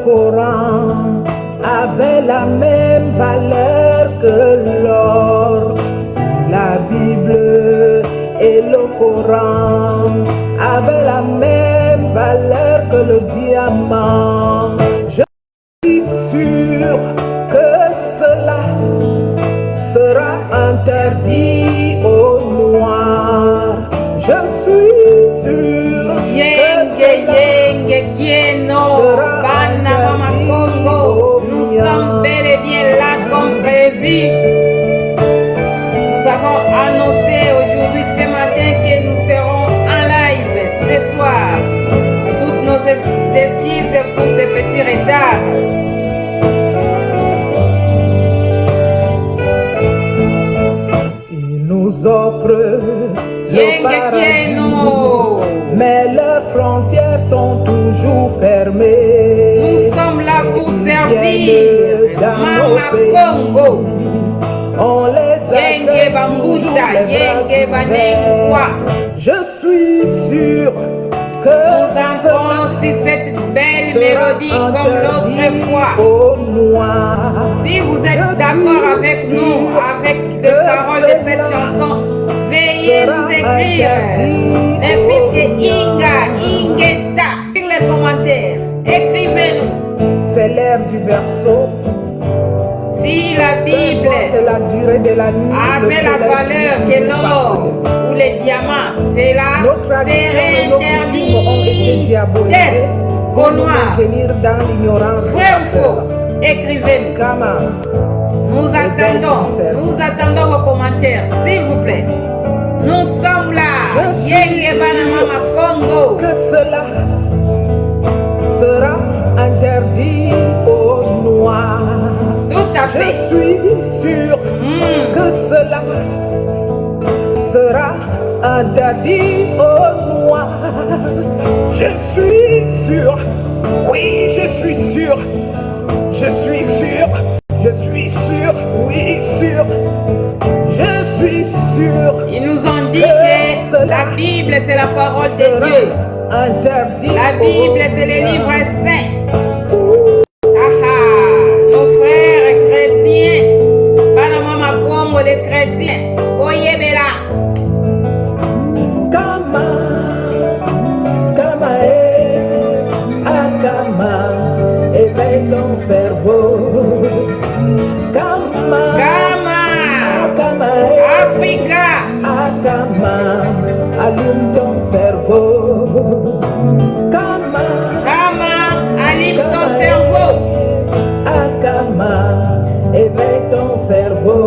Coran avait la même valeur que l'or, si la Bible et le Coran avaient la même valeur que le diamant, je suis sûr que cela sera interdit aux noirs. Je suis sûr nous sommes bel et bien là comme prévu. Nous avons annoncé aujourd'hui, ce matin, que nous serons en live ce soir. Toutes nos excuses pour ce petit retard. Ils nous offrent le paradis, mais leurs frontières sont toujours fermées. Nous sommes là pour servir Mama Congo. On les accueille toujours les bras ouverts. Je suis sûr que nous entrons aussi cette belle mélodie comme l'autre fois. Si vous êtes d'accord avec nous, avec les paroles de cette chanson, veuillez nous écrire Ingeta sur les commentaires. Écrivez-nous. C'est l'ère du verseau. Si la Bible avait la valeur que l'or ou les diamants, cela serait interdit d'être au noir. Vrai ou faux? Écrivez-nous. Nous attendons vos commentaires, s'il vous plaît. Nous sommes là. Yenge Banamama Congo. Que cela sera interdit aux noirs. Tout à fait. Je suis sûr que cela sera interdit aux noirs. Je suis sûr. Oui, je suis sûr. Je suis sûr. Je suis sûr. Oui, sûr. Je suis sûr. Ils nous ont dit que la Bible, c'est la parole de Dieu. La Bible, c'est les livres saints. Nos frères chrétiens, Panama Congo, les chrétiens, Oyebela. Éveille ton cerveau. Africa. Allume ton cerveau. Allume ton cerveau. Éveille ton cerveau.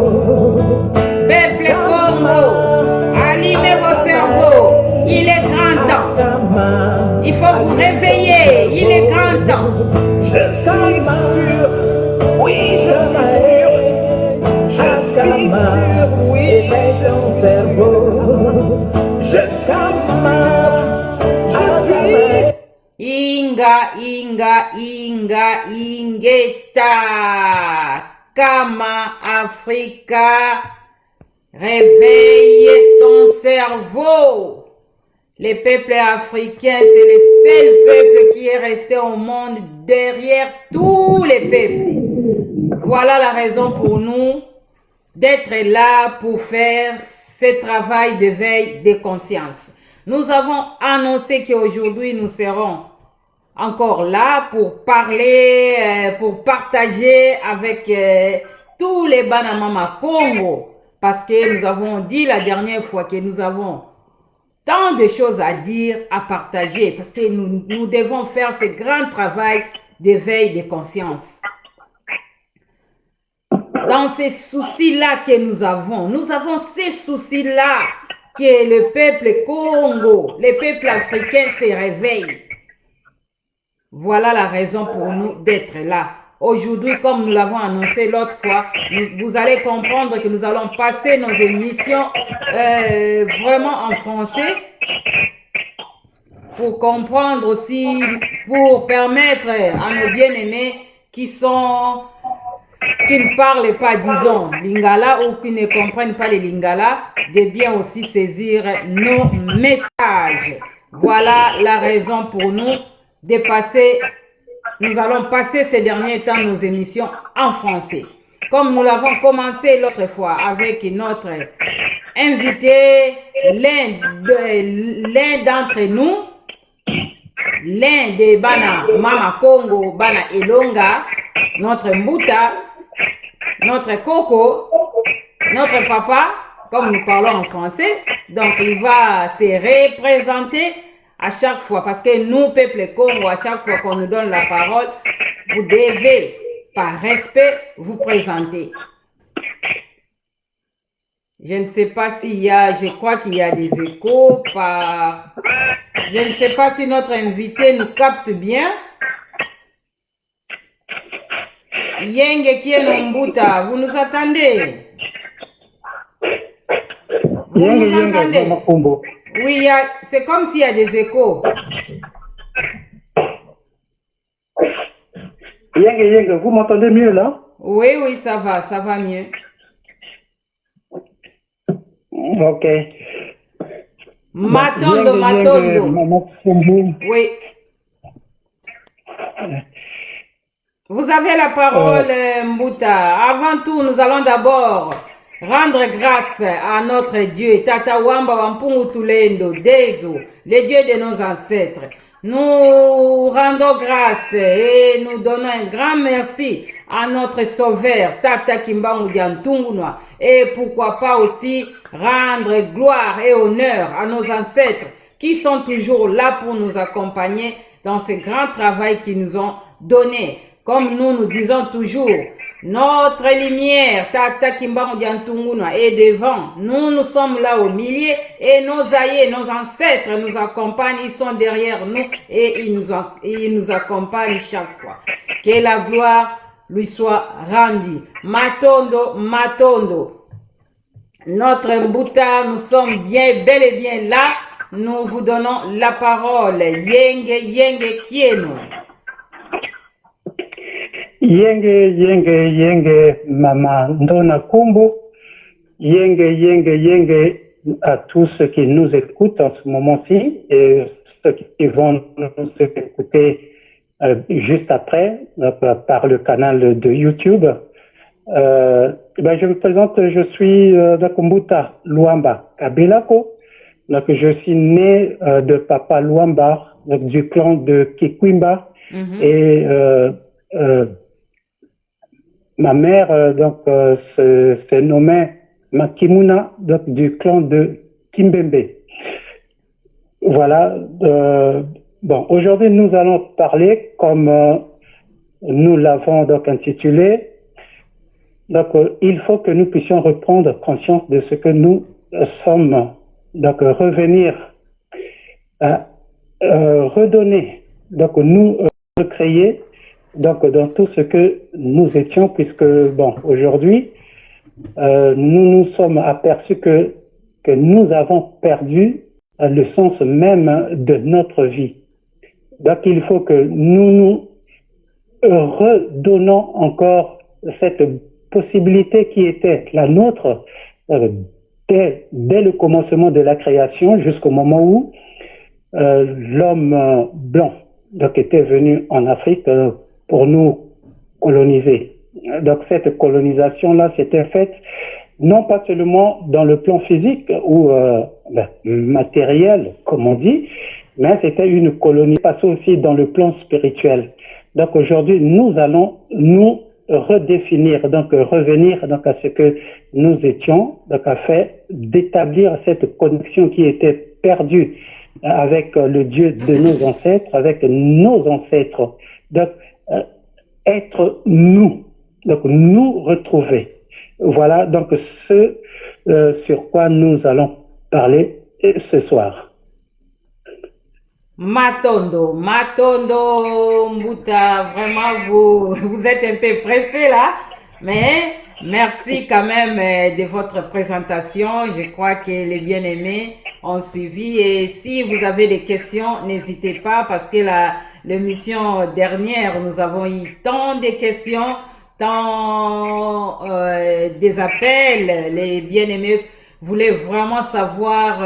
Peuple Congo, allumez vos cerveaux. Il est grand temps. Il faut vous réveiller. Il est grand temps. Je suis sûr. Oui, je suis sûr. Je suis sûr. Oui, éveille ton cerveau. Je suis. Ingeta. Kama Africa. Réveille ton cerveau. Les peuples africains, c'est le seul peuple qui est resté au monde derrière tous les peuples. Voilà la raison pour nous d'être là pour faire ce travail d'éveil de conscience. Nous avons annoncé qu'aujourd'hui nous serons encore là pour parler, pour partager avec tous les Banamama Congo. Parce que nous avons dit la dernière fois que nous avons tant de choses à dire, à partager. Parce que nous devons faire ce grand travail d'éveil de conscience. Dans ces soucis-là que nous avons ces soucis-là que le peuple Congo, les peuples africains se réveillent. Voilà la raison pour nous d'être là. Aujourd'hui, comme nous l'avons annoncé l'autre fois, vous allez comprendre que nous allons passer nos émissions vraiment en français pour comprendre aussi, pour permettre à nos bien-aimés qui ne parlent pas, disons, lingala ou qui ne comprennent pas les lingala, de bien aussi saisir nos messages. Voilà la raison pour nous de passer nous allons passer ces derniers temps nos émissions en français. Comme nous l'avons commencé l'autre fois avec notre invité, l'un d'entre nous, l'un des Bana Mama Congo, Bana Elonga, notre Mbuta, notre Coco, notre papa, comme nous parlons en français, donc il va se représenter à chaque fois, parce que nous, peuple Congo, à chaque fois qu'on nous donne la parole, vous devez, par respect, vous présenter. Je ne sais pas s'il y a, je crois qu'il y a des échos par... Je ne sais pas si notre invité nous capte bien. Yenge Kienombuta, vous nous attendez? Vous nous entendez? Oui, c'est comme s'il y a des échos. Yenge, vous m'entendez mieux là? Oui, ça va mieux. Ok. Matondo. Oui. Vous avez la parole, Mbuta. Avant tout, nous allons d'abord rendre grâce à notre Dieu, Tata Wamba Wampungu Tulendo, Dezo, le Dieu de nos ancêtres. Nous rendons grâce et nous donnons un grand merci à notre sauveur, Tata Kimbangu Diantungunwa. Et pourquoi pas aussi rendre gloire et honneur à nos ancêtres qui sont toujours là pour nous accompagner dans ce grand travail qu'ils nous ont donné. Comme nous disons toujours, notre lumière, Tata Kimbangu Diantungunwa, est devant. Nous sommes là au milieu et nos aïeux, nos ancêtres nous accompagnent, ils sont derrière nous et ils nous accompagnent chaque fois. Que la gloire lui soit rendue. Matondo. Notre Mbuta, nous sommes bel et bien là. Nous vous donnons la parole. Yenge Kieno. Yenge, Mama Ndona Kumbu. Yenge à tous ceux qui nous écoutent en ce moment-ci et ceux qui vont nous écouter juste après par le canal de YouTube. Je me présente, je suis Nakumbuta Luamba Kabelako. Donc, je suis né de Papa Luamba, donc, du clan de Kikwimba. Et ma mère se nommait Makimuna, donc, du clan de Kimbembe. Voilà. Aujourd'hui, nous allons parler, comme nous l'avons donc intitulé, donc il faut que nous puissions reprendre conscience de ce que nous sommes, donc revenir, redonner, donc nous recréer, donc dans tout ce que nous étions, puisque aujourd'hui, nous nous sommes aperçus que nous avons perdu le sens même de notre vie. Donc il faut que nous redonnons encore cette possibilité qui était la nôtre dès le commencement de la création jusqu'au moment où l'homme blanc donc, était venu en Afrique pour nous coloniser. Donc cette colonisation-là s'était faite non pas seulement dans le plan physique ou matériel, comme on dit, mais c'était une colonie passée aussi dans le plan spirituel. Donc aujourd'hui, nous allons nous redéfinir, donc revenir donc à ce que nous étions, donc afin d'établir cette connexion qui était perdue avec le Dieu de nos ancêtres, avec nos ancêtres. Donc être nous, donc nous retrouver. Voilà donc ce sur quoi nous allons parler ce soir. Matondo, Mbuta, vraiment vous êtes un peu pressé là, mais merci quand même de votre présentation. Je crois que les bien-aimés ont suivi et si vous avez des questions, n'hésitez pas parce que l'émission dernière, nous avons eu tant de questions, tant des appels. Les bien-aimés voulaient vraiment savoir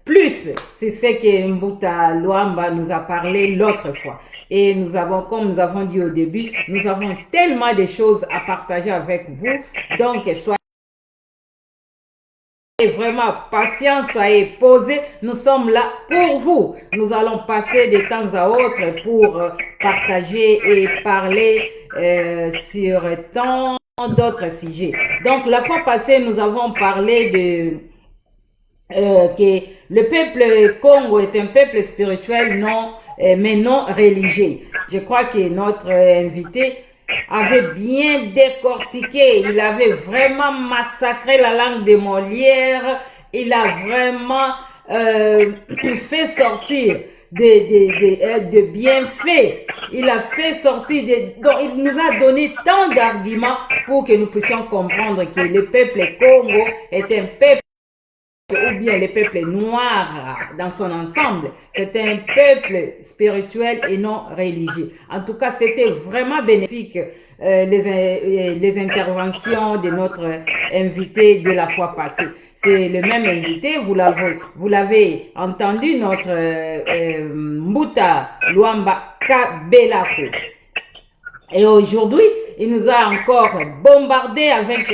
plus. C'est ce que Mbuta Luamba nous a parlé l'autre fois. Et nous avons, comme nous avons dit au début, nous avons tellement de choses à partager avec vous. Donc, soyez vraiment patient, soyez posés. Nous sommes là pour vous. Nous allons passer de temps à autre pour partager et parler sur tant d'autres sujets. Donc, la fois passée, nous avons parlé de que le peuple Congo est un peuple spirituel, non, mais non religieux. Je crois que notre invité avait bien décortiqué, il avait vraiment massacré la langue de Molière, il a vraiment fait sortir de bienfaits, il a fait sortir donc il nous a donné tant d'arguments pour que nous puissions comprendre que le peuple Congo est un peuple, ou bien le peuple noir dans son ensemble, c'est un peuple spirituel et non religieux. En tout cas, c'était vraiment bénéfique les interventions de notre invité de la fois passée. C'est le même invité, vous l'avez entendu, notre Mbuta Luamba Kabelako. Et aujourd'hui, il nous a encore bombardé avec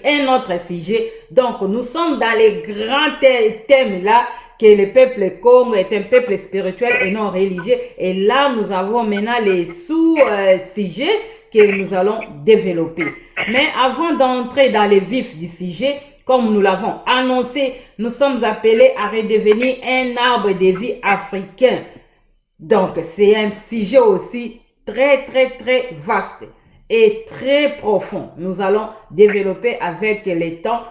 un autre sujet. Donc, nous sommes dans les grands thèmes là, que le peuple Congo est un peuple spirituel et non religieux. Et là, nous avons maintenant les sous-sujets que nous allons développer. Mais avant d'entrer dans les vifs du sujet, comme nous l'avons annoncé, nous sommes appelés à redevenir un arbre de vie africain. Donc, c'est un sujet aussi très vaste et très profond. Nous allons développer avec les temps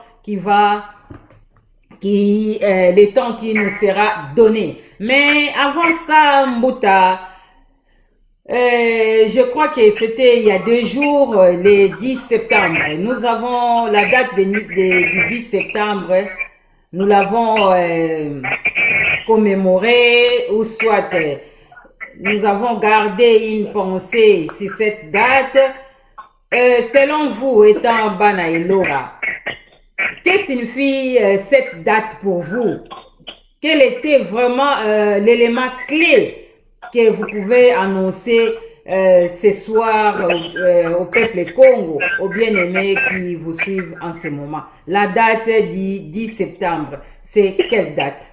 les temps qui nous sera donné. Mais avant ça, Mbuta, je crois que c'était il y a 2 jours, le 10 septembre. Nous avons la date du 10 septembre. Nous l'avons commémoré, ou soit nous avons gardé une pensée sur cette date. Selon vous, étant Bana Elora, que signifie cette date pour vous? Quel était vraiment l'élément clé que vous pouvez annoncer ce soir au peuple Congo, aux bien-aimés qui vous suivent en ce moment? La date du 10 septembre, c'est quelle date?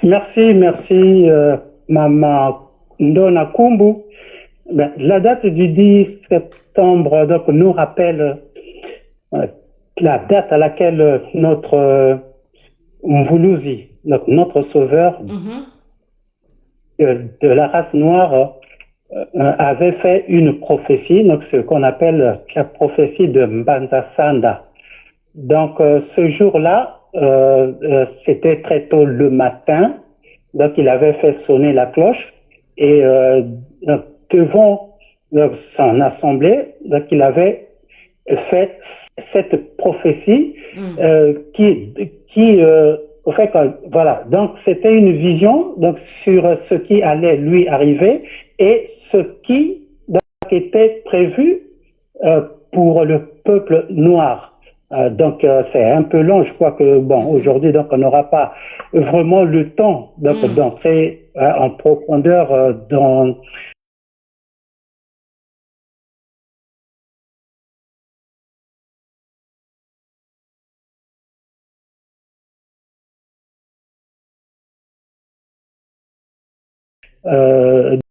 Merci, Maman Ndona Kumbu. Ben, la date du 10 septembre donc, nous rappelle la date à laquelle notre Mvuluzi, notre sauveur de la race noire, avait fait une prophétie, donc ce qu'on appelle la prophétie de Mbanza Sanda. Donc ce jour-là, c'était très tôt le matin, donc il avait fait sonner la cloche et donc, devant son assemblée, donc il avait fait cette prophétie au fait, voilà, donc c'était une vision donc sur ce qui allait lui arriver et ce qui donc, était prévu pour le peuple noir. Donc c'est un peu long, je crois que bon aujourd'hui donc on n'aura pas vraiment le temps donc d'entrer en profondeur dans